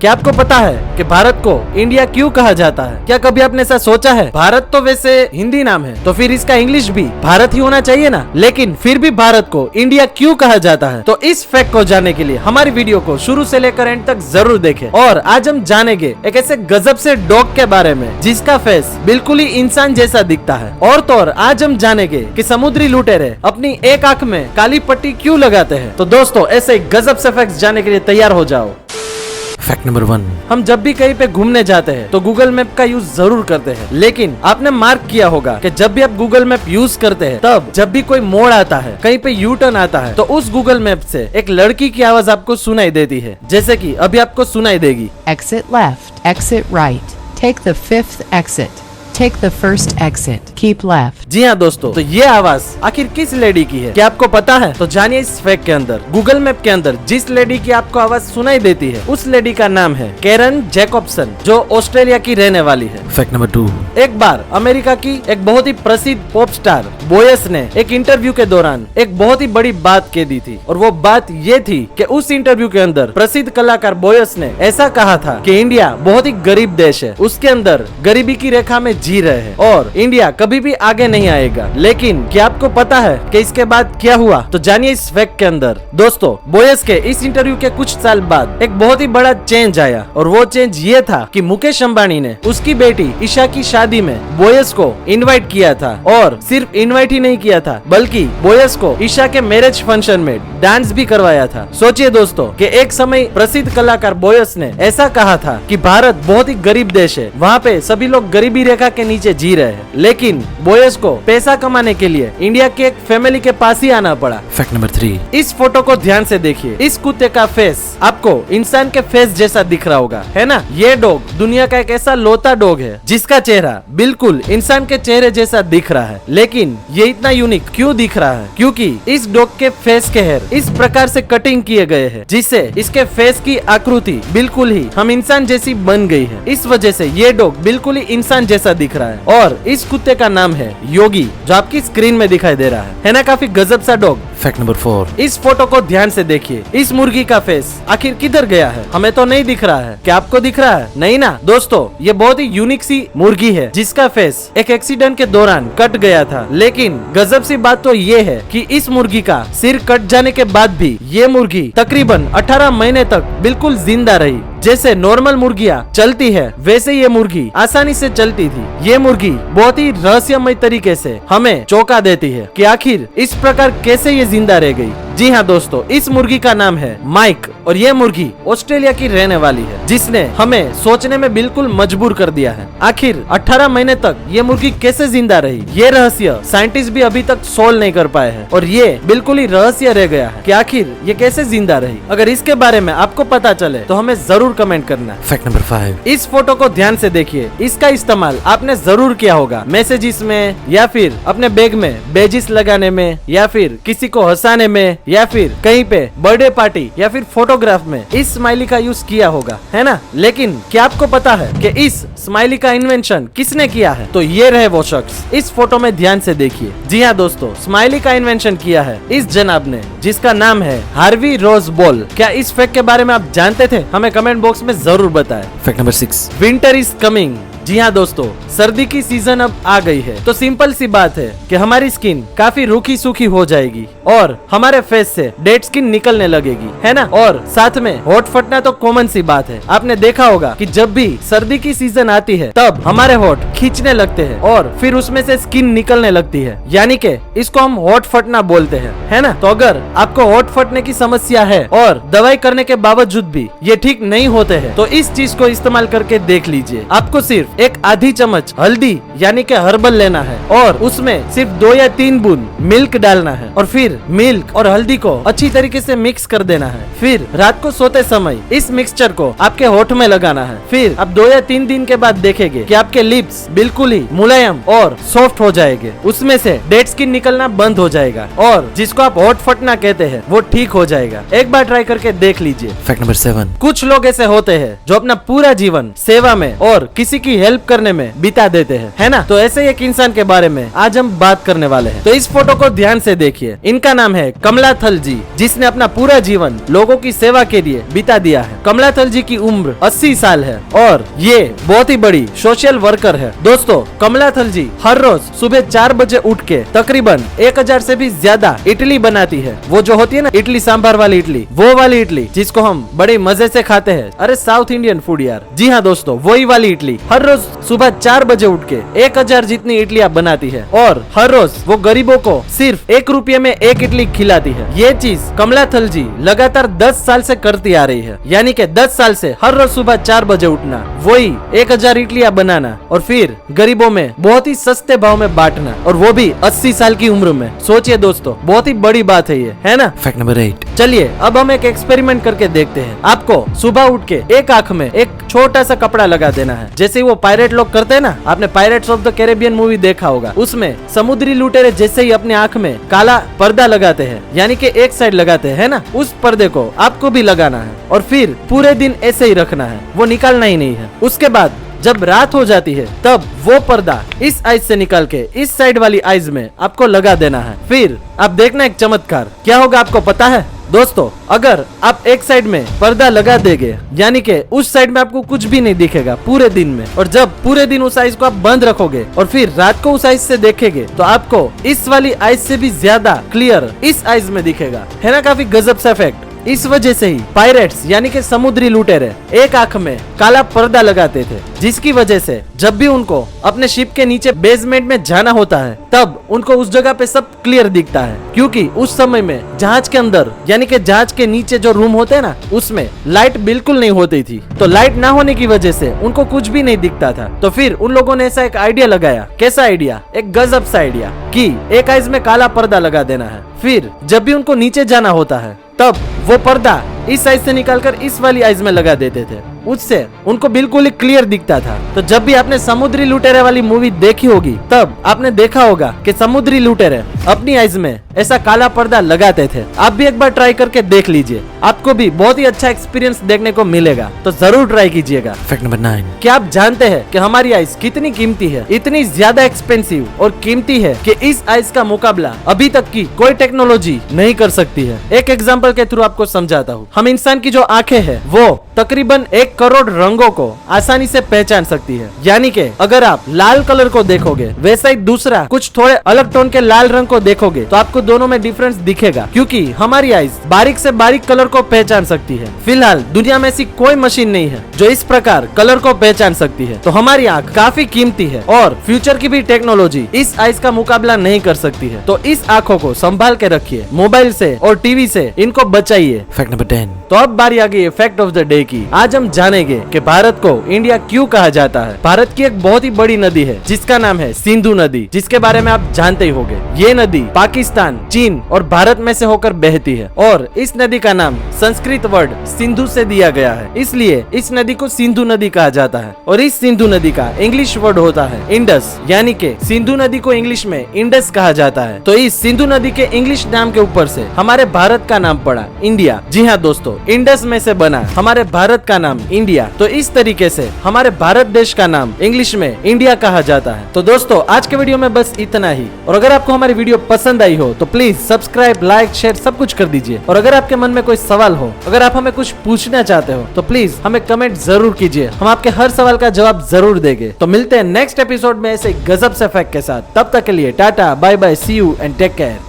क्या आपको पता है कि भारत को इंडिया क्यों कहा जाता है? क्या कभी आपने ऐसा सोचा है? भारत तो वैसे हिंदी नाम है, तो फिर इसका इंग्लिश भी भारत ही होना चाहिए ना, लेकिन फिर भी भारत को इंडिया क्यों कहा जाता है? तो इस फैक्ट को जानने के लिए हमारी वीडियो को शुरू से लेकर एंड तक जरूर देखें। और आज हम जानेंगे एक ऐसे गजब से डॉग के बारे में जिसका फेस बिल्कुल ही इंसान जैसा दिखता है। और तो और आज हम जानेंगे कि समुद्री लुटेरे अपनी एक आंख में काली पट्टी क्यों लगाते हैं। तो दोस्तों ऐसे गजब से फैक्ट्स जानने के लिए तैयार हो जाओ। फैक्ट नंबर 1, हम जब भी कहीं पे घूमने जाते हैं तो गूगल मैप का यूज जरूर करते हैं, लेकिन आपने मार्क किया होगा कि जब भी आप गूगल मैप यूज करते हैं तब जब भी कोई मोड़ आता है, कहीं पे यू टर्न आता है, तो उस गूगल मैप से एक लड़की की आवाज आपको सुनाई देती है, जैसे कि अभी आपको सुनाई देगी। Exit left, exit right, take the 5th exit, take the first exit, keep left। जी हाँ दोस्तों, तो ये आवाज आखिर किस लेडी की है? क्या आपको पता है? तो जानिए इस फैक्ट के अंदर। गूगल मैप के अंदर जिस लेडी की आपको आवाज सुनाई देती है उस लेडी का नाम है कैरन जैकबसन, जो ऑस्ट्रेलिया की रहने वाली है। फैक्ट नंबर 2, एक बार अमेरिका की एक बहुत ही प्रसिद्ध पॉप स्टार बोयस ने एक इंटरव्यू के दौरान एक बहुत ही बड़ी बात कह दी थी, और वो बात ये थी कि उस इंटरव्यू के अंदर प्रसिद्ध कलाकार बोयस ने ऐसा कहा था कि इंडिया बहुत ही गरीब देश है, उसके अंदर गरीबी की रेखा में जी रहे हैं और इंडिया कभी भी आगे नहीं आएगा। लेकिन क्या आपको पता है कि इसके बाद क्या हुआ? तो जानिए इस फैक्ट के अंदर। दोस्तों बोयस के इस इंटरव्यू के कुछ साल बाद एक बहुत ही बड़ा चेंज आया, और वो चेंज ये था कि मुकेश अंबानी ने उसकी बेटी ईशा की शादी में बोयस को इनवाइट किया था, और सिर्फ इनवाइट ही नहीं किया था बल्कि बोयस को ईशा के मैरिज फंक्शन में डांस भी करवाया था। सोचिए दोस्तों कि एक समय प्रसिद्ध कलाकार बोयस ने ऐसा कहा था कि भारत बहुत ही गरीब देश है, वहाँ पे सभी लोग गरीबी रेखा के नीचे जी रहे हैं, लेकिन बोयस को पैसा कमाने के लिए इंडिया के एक फैमिली के पास ही आना पड़ा। फैक्ट नंबर 3, इस फोटो को ध्यान से देखिए। इस कुत्ते का फेस आपको इंसान के फेस जैसा दिख रहा होगा, है ना? ये डॉग दुनिया का एक ऐसा लौता डॉग है जिसका चेहरा बिल्कुल इंसान के चेहरे जैसा दिख रहा है। लेकिन ये इतना यूनिक क्यों दिख रहा है? क्योंकि इस डॉग के फेस के हेयर इस प्रकार से कटिंग किए गए हैं जिससे इसके फेस की आकृति बिल्कुल ही हम इंसान जैसी बन गई है। इस वजह से ये डॉग बिल्कुल ही इंसान जैसा दिख रहा है। और इस कुत्ते का नाम है योगी, जो आपकी स्क्रीन में दिखाई दे रहा है ना? काफी गजब सा डॉग। फैक्ट नंबर 4, इस फोटो को ध्यान से देखिए। इस मुर्गी का फेस आखिर किधर गया है? हमें तो नहीं दिख रहा है, क्या आपको दिख रहा है? नहीं ना दोस्तों, ये बहुत ही यूनिक सी मुर्गी है जिसका फेस एक एक्सीडेंट के दौरान कट गया था। लेकिन गजब सी बात तो ये है कि इस मुर्गी का सिर कट जाने के बाद भी ये मुर्गी तकरीबन 18 महीने तक बिल्कुल जिंदा रही। जैसे नॉर्मल मुर्गियाँ चलती है वैसे ये मुर्गी आसानी से चलती थी। ये मुर्गी बहुत ही रहस्यमय तरीके से हमें चौंका देती है कि आखिर इस प्रकार कैसे ये जिंदा रह गई। जी हाँ दोस्तों, इस मुर्गी का नाम है माइक, और ये मुर्गी ऑस्ट्रेलिया की रहने वाली है, जिसने हमें सोचने में बिल्कुल मजबूर कर दिया है। आखिर 18 महीने तक ये मुर्गी कैसे जिंदा रही, ये रहस्य साइंटिस्ट भी अभी तक सोल्व नहीं कर पाए हैं, और ये बिल्कुल ही रहस्य रह गया है कि आखिर ये कैसे जिंदा रही। अगर इसके बारे में आपको पता चले तो हमें जरूर कमेंट करना। फैक्ट नंबर 5, इस फोटो को ध्यान से देखिए। इसका इस्तेमाल आपने जरूर किया होगा मैसेजेस में, या फिर अपने बैग में बेजिस लगाने में, या फिर किसी को हंसाने में, या फिर कहीं पे बर्थडे पार्टी या फिर फोटोग्राफ में इस स्माइली का यूज किया होगा, है ना? लेकिन क्या आपको पता है कि इस स्माइली का इन्वेंशन किसने किया है? तो ये रहे वो शख्स। इस फोटो में ध्यान से देखिए। जी हाँ दोस्तों, स्माइली का इन्वेंशन किया है इस जनाब ने, जिसका नाम है हार्वी रोज बॉल। क्या इस फैक्ट के बारे में आप जानते थे? हमें कमेंट बॉक्स में जरूर बताएं। Fact number 6, winter is coming. जी हाँ दोस्तों, सर्दी की सीजन अब आ गई है, तो सिंपल सी बात है कि हमारी स्किन काफी रूखी सूखी हो जाएगी और हमारे फेस से डेड स्किन निकलने लगेगी, है ना? और साथ में होठ फटना तो कॉमन सी बात है। आपने देखा होगा कि जब भी सर्दी की सीजन आती है तब हमारे होठ खींचने लगते हैं और फिर उसमें से स्किन निकलने लगती है, यानी कि इसको हम होठ फटना बोलते हैं, है ना? तो अगर आपको होठ फटने की समस्या है और दवाई करने के बावजूद भी ये ठीक नहीं होते हैं, तो इस चीज को इस्तेमाल करके देख लीजिए। आपको सिर्फ एक आधी चम्मच हल्दी यानी कि हर्बल लेना है और उसमें सिर्फ 2 या 3 बूंद मिल्क डालना है, और फिर मिल्क और हल्दी को अच्छी तरीके से मिक्स कर देना है। फिर रात को सोते समय इस मिक्सचर को आपके होठ में लगाना है। फिर आप 2 या 3 दिन के बाद देखेंगे कि आपके लिप्स बिल्कुल ही मुलायम और सॉफ्ट हो जाएंगे, उसमें से डेड स्किन निकलना बंद हो जाएगा, और जिसको आप होठ फटना कहते हैं वो ठीक हो जाएगा। एक बार ट्राई करके देख लीजिए। फैक्ट नंबर 7, कुछ लोग ऐसे होते हैं जो अपना पूरा जीवन सेवा में और किसी की हेल्प हेल्प करने में बिता देते हैं, है ना। तो ऐसे एक इंसान के बारे में आज हम बात करने वाले हैं। तो इस फोटो को ध्यान से देखिए। इनका नाम है कमलाथल जी, जिसने अपना पूरा जीवन लोगों की सेवा के लिए बिता दिया है। कमलाथल जी की उम्र 80 साल है और ये बहुत ही बड़ी सोशल वर्कर है। दोस्तों, कमलाथल जी हर रोज सुबह 4 बजे उठ के तकरीबन 1000 से भी ज्यादा इडली बनाती है। वो जो होती है ना इडली सांभर वाली इडली, वो वाली इडली जिसको हम बड़े मजे से खाते हैं। अरे साउथ इंडियन फूड यार। जी हाँ दोस्तों, वही वाली इडली हर रोज सुबह 4 बजे उठ के 1000 जितनी इडलियां बनाती है और हर रोज वो गरीबों को सिर्फ 1 रुपये में 1 इडली खिलाती है। ये चीज कमलाथल जी लगातार 10 साल से करती आ रही है। यानी कि 10 साल से हर रोज सुबह 4 बजे उठना, वही 1000 इडलियां बनाना और फिर गरीबों में बहुत ही सस्ते भाव में बांटना, और वो भी 80 साल की उम्र में। सोचिए दोस्तों, बहुत ही बड़ी बात है ये, है ना। Fact number 8। चलिए अब हम एक एक्सपेरिमेंट करके देखते हैं। आपको सुबह उठ के एक आंख में एक छोटा सा कपड़ा लगा देना है, जैसे वो पायरेट लोग करते हैं ना। आपने pirates of the Caribbean movie देखा होगा, उसमें समुद्री लुटेरे जैसे ही अपने आंख में काला पर्दा लगाते हैं, यानी कि एक साइड लगाते हैं ना, उस पर्दे को आपको भी लगाना है और फिर पूरे दिन ऐसे ही रखना है, वो निकालना ही नहीं है। उसके बाद जब रात हो जाती है तब वो पर्दा इस आइज से निकाल के इस साइड वाली आइज में आपको लगा देना है। फिर आप देखना एक चमत्कार क्या होगा, आपको पता है दोस्तों। अगर आप एक साइड में पर्दा लगा देंगे, यानी कि उस साइड में आपको कुछ भी नहीं दिखेगा पूरे दिन में, और जब पूरे दिन उस आइज को आप बंद रखोगे और फिर रात को उस आइज से देखेंगे तो आपको इस वाली आइज से भी ज्यादा क्लियर इस आइज में दिखेगा, है ना। काफी गजब सा इफेक्ट। इस वजह से ही पायरेट्स यानी कि समुद्री लुटेरे एक आंख में काला पर्दा लगाते थे, जिसकी वजह से जब भी उनको अपने शिप के नीचे बेसमेंट में जाना होता है तब उनको उस जगह पे सब क्लियर दिखता है, क्योंकि उस समय में जहाज के अंदर यानी कि जहाज के नीचे जो रूम होते हैं ना, उसमें लाइट बिल्कुल नहीं होती थी। तो लाइट ना होने की वजह से उनको कुछ भी नहीं दिखता था। तो फिर उन लोगों ने ऐसा एक आइडिया लगाया। कैसा आइडिया? एक गजब सा आइडिया कि एक आइज में काला पर्दा लगा देना है। फिर जब भी उनको नीचे जाना होता है तब वो पर्दा इस साइज से निकालकर इस वाली आइज में लगा देते थे। उससे उनको बिल्कुल ही क्लियर दिखता था। तो जब भी आपने समुद्री लुटेरे वाली मूवी देखी होगी तब आपने देखा होगा कि समुद्री लुटेरे अपनी आइज में ऐसा काला पर्दा लगाते थे। आप भी एक बार ट्राई करके देख लीजिए, आपको भी बहुत ही अच्छा एक्सपीरियंस देखने को मिलेगा। तो जरूर ट्राई कीजिएगा। Fact number 9। क्या आप जानते हैं कि हमारी आइज कितनी कीमती है? इतनी ज्यादा एक्सपेंसिव और कीमती है कि इस आइज का मुकाबला अभी तक की कोई टेक्नोलॉजी नहीं कर सकती है। एक एग्जाम्पल के थ्रू आपको समझाता हूँ। हम इंसान की जो आंखें हैं वो तकरीबन 1 करोड़ रंगों को आसानी से पहचान सकती है। यानी कि अगर आप लाल कलर को देखोगे, वैसा ही दूसरा कुछ थोड़े अलग टोन के लाल रंग को देखोगे तो आपको दोनों में डिफरेंस दिखेगा, क्योंकि हमारी आइज बारीक से बारीक कलर को पहचान सकती है। फिलहाल दुनिया में ऐसी कोई मशीन नहीं है जो इस प्रकार कलर को पहचान सकती है। तो हमारी आंख काफी कीमती है और फ्यूचर की भी टेक्नोलॉजी इस आइज का मुकाबला नहीं कर सकती है। तो इस आंखों को संभाल के रखिए, मोबाइल से और टीवी से इनको बचाइए। Fact number 10। तो अब बारी आ गई है फैक्ट ऑफ द डे की। आज हम जानेंगे कि भारत को इंडिया क्यों कहा जाता है। भारत की एक बहुत ही बड़ी नदी है जिसका नाम है सिंधु नदी, जिसके बारे में आप जानते ही होंगे। ये नदी पाकिस्तान, चीन और भारत में से होकर बहती है और इस नदी का नाम संस्कृत वर्ड सिंधु से दिया गया है, इसलिए इस नदी को सिंधु नदी कहा जाता है। और इस सिंधु नदी का इंग्लिश वर्ड होता है इंडस, यानी कि सिंधु नदी को इंग्लिश में इंडस कहा जाता है। तो इस सिंधु नदी के इंग्लिश नाम के ऊपर से हमारे भारत का नाम पड़ा इंडिया। जी हाँ दोस्तों, इंडस में से बना हमारे भारत का नाम इंडिया। तो इस तरीके से हमारे भारत देश का नाम इंग्लिश में इंडिया कहा जाता है। तो दोस्तों आज के वीडियो में बस इतना ही, और अगर आपको हमारी वीडियो पसंद आई हो तो प्लीज सब्सक्राइब, लाइक, शेयर सब कुछ कर दीजिए। और अगर आपके मन में कोई सवाल हो, अगर आप हमें कुछ पूछना चाहते हो तो प्लीज हमें कमेंट जरूर कीजिए, हम आपके हर सवाल का जवाब जरूर देंगे। तो मिलते हैं नेक्स्ट एपिसोड में ऐसे गजब से फैक्ट के साथ। तब तक के लिए tata, bye bye, see you and take care.